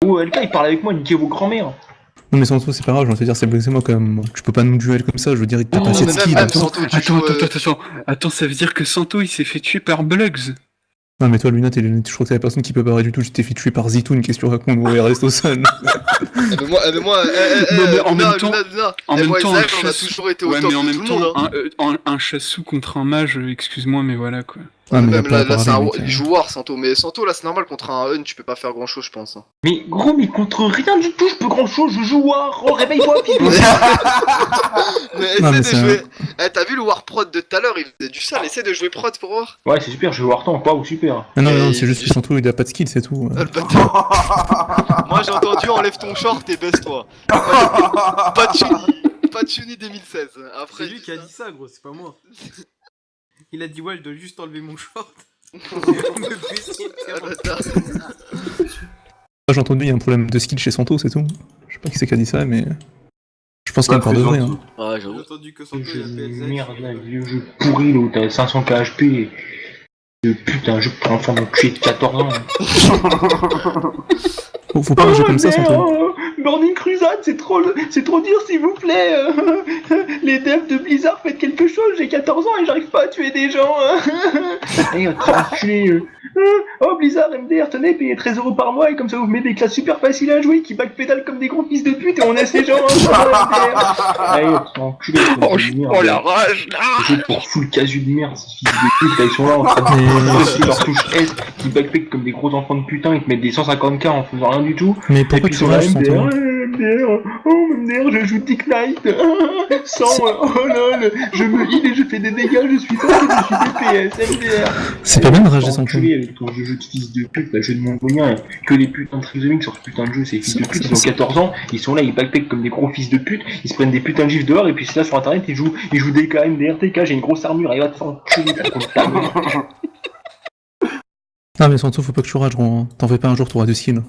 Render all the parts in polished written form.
Oh, LK, il parle avec moi, niquez vos grands-mères. Non mais Santo c'est pas grave, je veux dire c'est moi quand même. Tu peux pas nous duel comme ça, je veux dire il t'a pas assez de skill. Attends, ça veut dire que Santo il s'est fait tuer par Bugs. Non mais toi Luna, je crois que c'est la personne qui peut pas du tout, tu t'es fait tuer par Zitoun, qu'est-ce que tu racontes, il reste au sol. Mais moi, en même temps, on a toujours été au top mais en de même tout le monde, hein. un chassou contre un mage, excuse-moi, mais voilà quoi. Ah, mais même là, il joue War, Santo. Mais Santo, là, c'est normal, contre un Hun, tu peux pas faire grand chose, je pense. Mais gros, mais contre rien du tout, je peux grand chose, je joue War. Oh, réveille-toi, fils. Mais essaie de jouer. Eh, t'as vu le War prod de tout à l'heure, il faisait du sale, essaie de jouer prod pour voir. Ouais, c'est super, je joue War temps, pas ou super. Non, c'est juste que Santo il a pas de skill, c'est tout. Moi j'ai entendu enlève ton short et baisse-toi. Pas de Chuni 2016. Après, c'est lui qui a dit ça, gros, c'est pas moi. Il a dit ouais, je dois juste enlever mon short. J'ai entendu, il y a un problème de skill chez Santo, c'est tout. Je sais pas qui c'est qui a dit ça, mais. Je pense qu'il y a encore de vrai. Hein. Ouais, J'ai j'avoue. entendu que Santo il a PLZ. Merde, là, vieux jeu pourri là où t'as 500 KHP. Le putain, jeu pour enfant d'enculé de 14 ans. Faut pas rager comme ça, Santo. Burning Crusade, c'est trop dur, s'il vous plaît. Les devs de Blizzard, faites quelque chose, j'ai 14 ans et j'arrive pas à tuer des gens. Eh, enculé. Oh, Blizzard, MDR, tenez, payez 13 € par mois et comme ça vous mettez des classes super faciles à jouer qui backpédalent comme des gros fils de pute et on laisse les gens. Allez, enculé. Oh la rage là. Jeu pour full casu de merde, ces fils de pute, là, ils sont là en train de presser leur touche S, qui backpack comme des gros enfants de putain, ils te mettent des 150k en faisant rien du tout. Mais pourquoi tu rages, Santo? MDR, je joue Dick Knight, oh lol, je me heal et je fais des dégâts, je suis tank et je suis DPS, MDR. C'est pas bien de rager, Santo. Avec ton jeu de fils de pute, là, jeu de mongolien, que les putains de trisomiques sur ce putain de jeu, ces fils de pute, ils ont 14 ans, ils sont là, ils backpack comme des gros fils de pute, ils se prennent des putains de gifs dehors et puis c'est là sur internet, ils jouent DK, MDR, TK, j'ai une grosse armure, et va te faire enculer, t'as comme ta mère. Non mais Santo, faut pas que tu rages, gros. T'en fais pas un jour, t'auras du skill.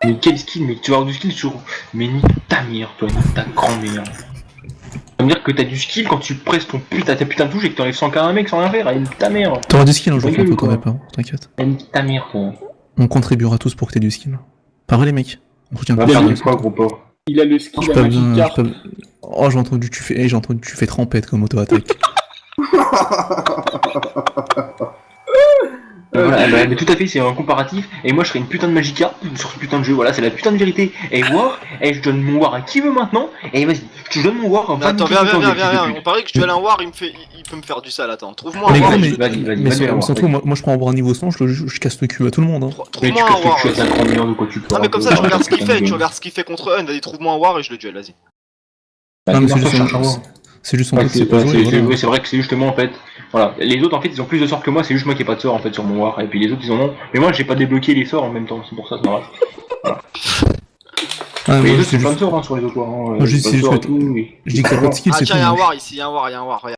Mais quel skill, mais tu vas avoir du skill sur... Mais nique ta mère, toi, nique ta grand-mère. Ça veut dire que t'as du skill quand tu presses ton ta putain de touche et que t'enlèves 100k à un mec sans rien faire, et nique ta mère. T'auras du skill un jour, Santo, t'aurais pas, t'inquiète. Nique ta mère, toi. On contribuera tous pour que t'aies du skill. Pas vrai les mecs? On retient pas. Quoi, gros porc? Il a le skill J'ai à pas besoin, Magikarp. Oh, j'ai entendu tu fais trempette comme auto-attaque. Voilà, mais tout à fait, c'est un comparatif, et moi je serais une putain de Magikarp sur ce putain de jeu, voilà, c'est la putain de vérité. Et War, et je donne mon War à qui veut maintenant, et vas-y, je donne mon War en Mais attends, viens, on paraît que je duel un War, il peut me faire du sale, attends. Trouve-moi Mais un War. gros, vas-y, Santo, moi je prends un War niveau 100, je casse le cul à tout le monde. Hein. Trouve-moi un War. Non mais comme ça, tu regardes ce qu'il fait contre Hun, vas-y, trouve-moi un War et je le duel, vas-y. Non mais c'est juste son truc, c'est pas joué. Oui, c'est vrai que c'est justement en fait. Voilà, les autres en fait ils ont plus de sorts que moi, c'est juste moi qui ai pas de sort en fait sur mon War, et puis les autres ils en ont. Mais moi j'ai pas débloqué les sorts en même temps, c'est pour ça, c'est normal. Voilà. Mais les autres c'est plein de sorts sur les autres Wars. Je dis que t'as pas de skill, Ah c'est tiens, tout. y'a un War ici, y'a un War, regarde.